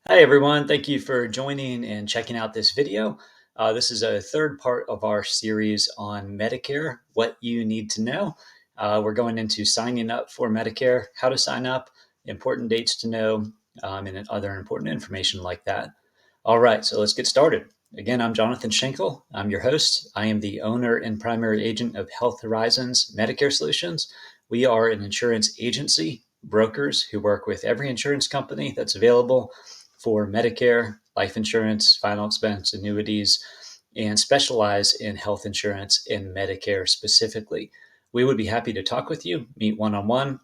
Hi, everyone. Thank you for joining and checking out this video. This is a third part of our series on Medicare, what you need to know. We're going into signing up for Medicare, how to sign up, important dates to know, and other important information like that. All right, so let's get started. Again, I'm Jonathan Schenkel. I'm your host. I am the owner and primary agent of Health Horizons Medicare Solutions. We are an insurance agency, brokers who work with every insurance company that's available for Medicare, life insurance, final expense, annuities, and specialize in health insurance and Medicare specifically. We would be happy to talk with you, meet one on one,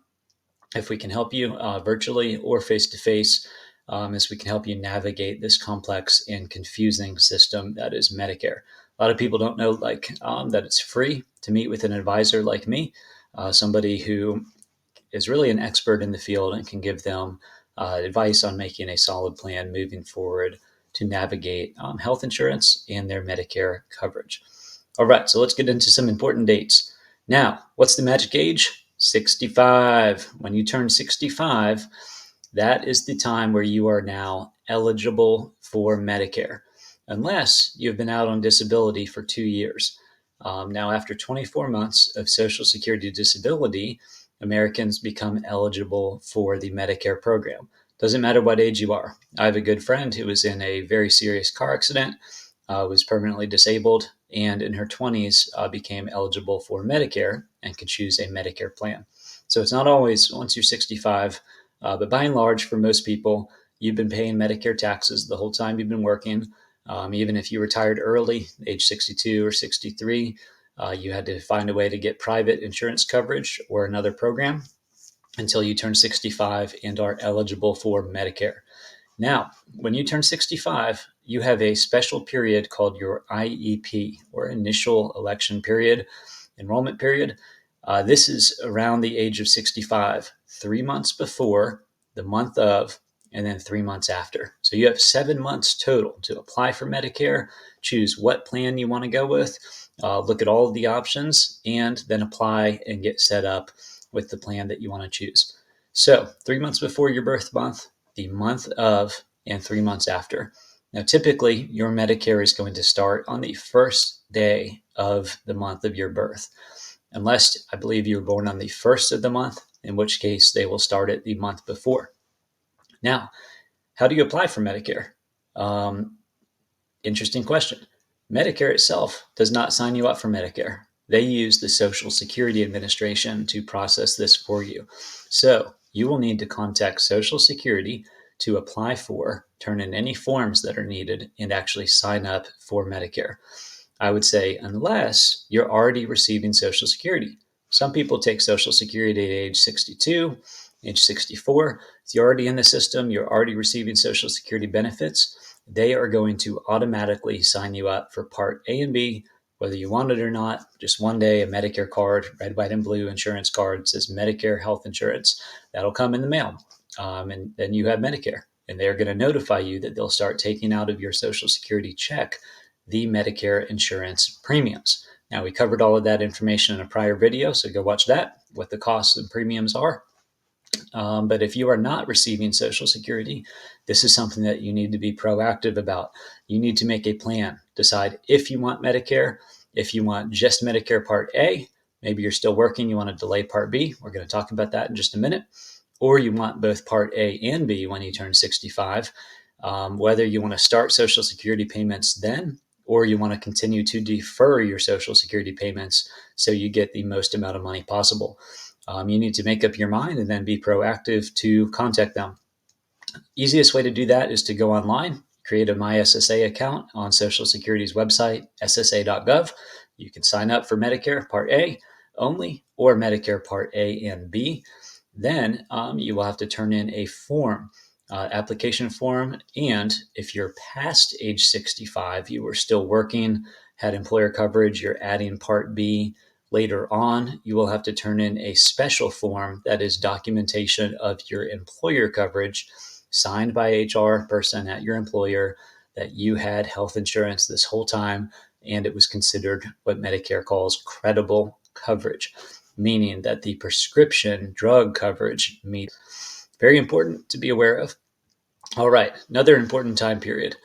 if we can help you virtually or face to face, as we can help you navigate this complex and confusing system that is Medicare. A lot of people don't know that it's free to meet with an advisor like me, somebody who is really an expert in the field and can give them advice on making a solid plan moving forward to navigate health insurance and their Medicare coverage. All right, so let's get into some important dates. Now, what's the magic age? 65. When you turn 65, that is the time where you are now eligible for Medicare, unless you've been out on disability for 2 years. Now, after 24 months of Social Security disability, Americans become eligible for the Medicare program. Doesn't matter what age you are. I have a good friend who was in a very serious car accident, was permanently disabled, and in her 20s became eligible for Medicare and could choose a Medicare plan. So it's not always once you're 65, but by and large, for most people, you've been paying Medicare taxes the whole time you've been working. Even if you retired early, age 62 or 63, you had to find a way to get private insurance coverage or another program until you turn 65 and are eligible for Medicare. Now, when you turn 65, you have a special period called your IEP, or initial election period, enrollment period. This is around the age of 65, 3 months before, the month of, and then 3 months after. So you have 7 months total to apply for Medicare, choose what plan you want to go with, look at all of the options, and then apply and get set up with the plan that you want to choose. So 3 months before your birth month, the month of, and 3 months after. Now, typically, your Medicare is going to start on the first day of the month of your birth, unless I believe you were born on the first of the month, in which case they will start it the month before. Now, how do you apply for Medicare? Um, Interesting question. Medicare itself does not sign you up for Medicare. They use the Social Security Administration to process this for you. So you will need to contact Social Security to apply for, turn in any forms that are needed, and actually sign up for Medicare. I would say, unless you're already receiving Social Security. Some people take Social Security at age 62, age 64. If you're already in the system, you're already receiving Social Security benefits, they are going to automatically sign you up for Part A and B, whether you want it or not. Just one day, a Medicare card, red, white, and blue insurance card, says Medicare health insurance. That'll come in the mail. And then you have Medicare. And they're going to notify you that they'll start taking out of your Social Security check the Medicare insurance premiums. Now, we covered all of that information in a prior video, so go watch that, what the costs and premiums are. But if you are not receiving Social Security, this is something that you need to be proactive about. You need to make a plan. Decide if you want Medicare, if you want just Medicare Part A, maybe you're still working, you want to delay Part B. We're going to talk about that in just a minute. Or you want both Part A and B when you turn 65. Whether you want to start Social Security payments then, or you want to continue to defer your Social Security payments so you get the most amount of money possible. You need to make up your mind and then be proactive to contact them. Easiest way to do that is to go online, create a MySSA account on Social Security's website, ssa.gov. You can sign up for Medicare Part A only or Medicare Part A and B. Then you will have to turn in a form, application form. And if you're past age 65, you are still working, had employer coverage, you're adding Part B. Later on, you will have to turn in a special form that is documentation of your employer coverage, signed by HR person at your employer, that you had health insurance this whole time and it was considered what Medicare calls credible coverage, meaning that the prescription drug coverage meets. Very important to be aware of. All right, another important time period,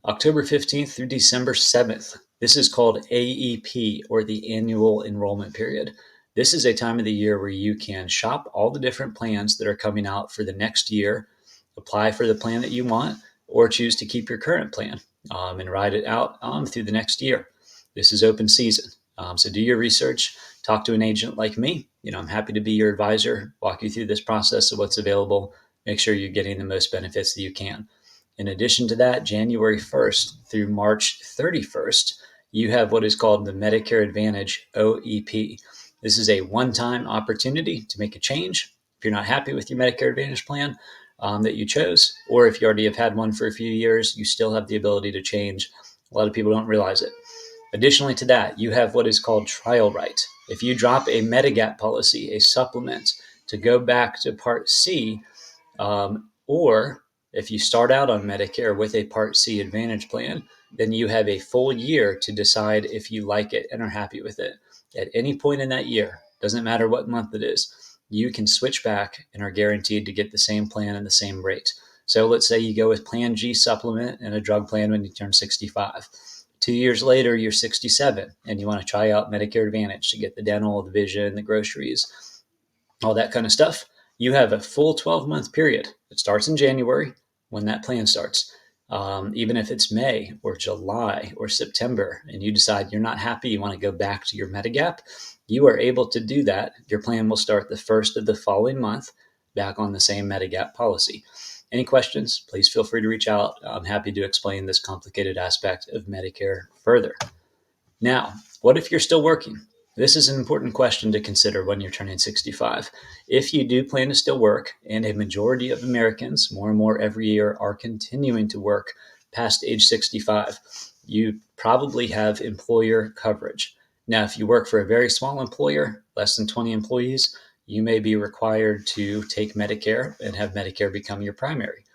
October 15th through December 7th. This is called AEP, or the annual enrollment period. This is a time of the year where you can shop all the different plans that are coming out for the next year, apply for the plan that you want, or choose to keep your current plan and ride it out through the next year. This is open season. So do your research, talk to an agent like me. I'm happy to be your advisor, walk you through this process of what's available, make sure you're getting the most benefits that you can. In addition to that, January 1st through March 31st, you have what is called the Medicare Advantage OEP. This is a one-time opportunity to make a change. If you're not happy with your Medicare Advantage plan that you chose, or if you already have had one for a few years, you still have the ability to change. A lot of people don't realize it. Additionally to that, you have what is called trial right. If you drop a Medigap policy, a supplement, to go back to Part C, or if you start out on Medicare with a Part C Advantage plan, then you have a full year to decide if you like it and are happy with it. At any point in that year, doesn't matter what month it is, you can switch back and are guaranteed to get the same plan and the same rate. So let's say you go with Plan G supplement and a drug plan when you turn 65. 2 years later, you're 67 and you want to try out Medicare Advantage to get the dental, the vision, the groceries, all that kind of stuff. You have a full 12-month period. It starts in January when that plan starts. Even if it's May or July or September and you decide you're not happy, you want to go back to your Medigap, you are able to do that. Your plan will start the first of the following month back on the same Medigap policy. Any questions, please feel free to reach out. I'm happy to explain this complicated aspect of Medicare further. Now, what if you're still working? This is an important question to consider when you're turning 65. If you do plan to still work, and a majority of Americans, more and more every year, are continuing to work past age 65, you probably have employer coverage. Now, if you work for a very small employer, less than 20 employees, you may be required to take Medicare and have Medicare become your primary.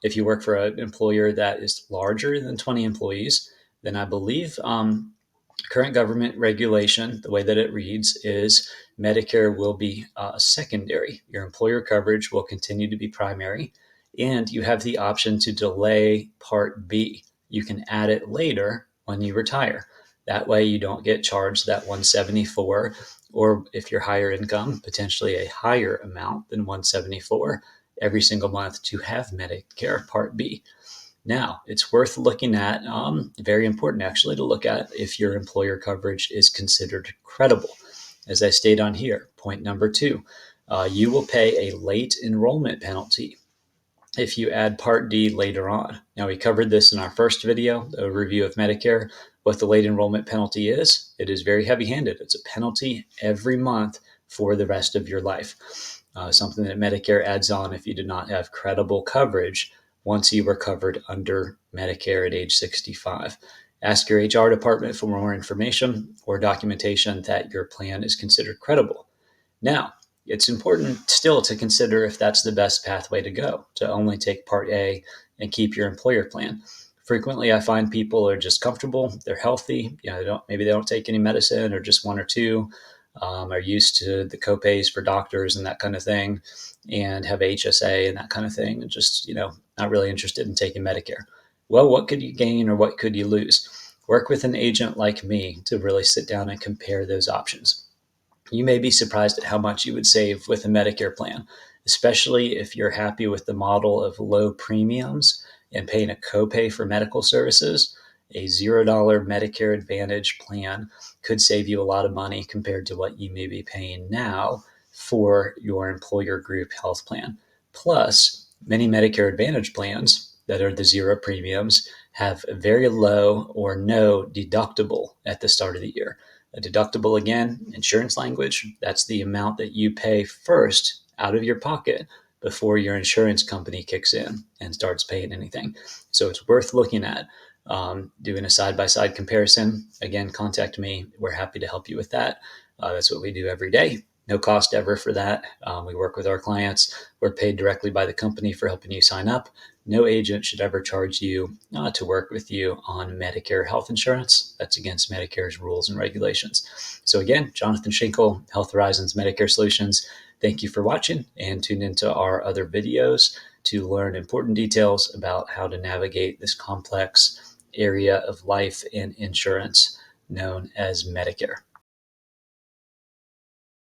If you work for an employer that is larger than 20 employees, then I believe current government regulation, the way that it reads, is Medicare will be secondary. Your employer coverage will continue to be primary, and you have the option to delay Part B. You can add it later when you retire. That way, you don't get charged that 174, or if you're higher income, potentially a higher amount than 174 every single month to have Medicare Part B. Now, it's worth looking at, very important actually, to look at if your employer coverage is considered credible. As I state on here, point number 2, you will pay a late enrollment penalty if you add Part D later on. Now, we covered this in our first video, a review of Medicare. What the late enrollment penalty is, it is very heavy-handed. It's a penalty every month for the rest of your life. Something that Medicare adds on if you did not have credible coverage once you were covered under Medicare at age 65. Ask your HR department for more information or documentation that your plan is considered credible. Now, it's important still to consider if that's the best pathway to go, to only take Part A and keep your employer plan. Frequently, I find people are just comfortable, they're healthy, maybe they don't take any medicine or just one or two, are used to the copays for doctors and that kind of thing, and have HSA and that kind of thing, and just, not really interested in taking Medicare. Well, what could you gain or what could you lose? Work with an agent like me to really sit down and compare those options. You may be surprised at how much you would save with a Medicare plan, especially if you're happy with the model of low premiums and paying a copay for medical services. A $0 Medicare Advantage plan could save you a lot of money compared to what you may be paying now for your employer group health plan. Plus, many Medicare Advantage plans that are the zero premiums have a very low or no deductible at the start of the year. A deductible, again, insurance language, that's the amount that you pay first out of your pocket before your insurance company kicks in and starts paying anything. So it's worth looking at. Doing a side-by-side comparison. Again, contact me. We're happy to help you with that. That's what we do every day. No cost ever for that. We work with our clients. We're paid directly by the company for helping you sign up. No agent should ever charge you to work with you on Medicare health insurance. That's against Medicare's rules and regulations. So again, Jonathan Schinkel, Health Horizons Medicare Solutions. Thank you for watching and tune into our other videos. to learn important details about how to navigate this complex area of life and insurance known as Medicare.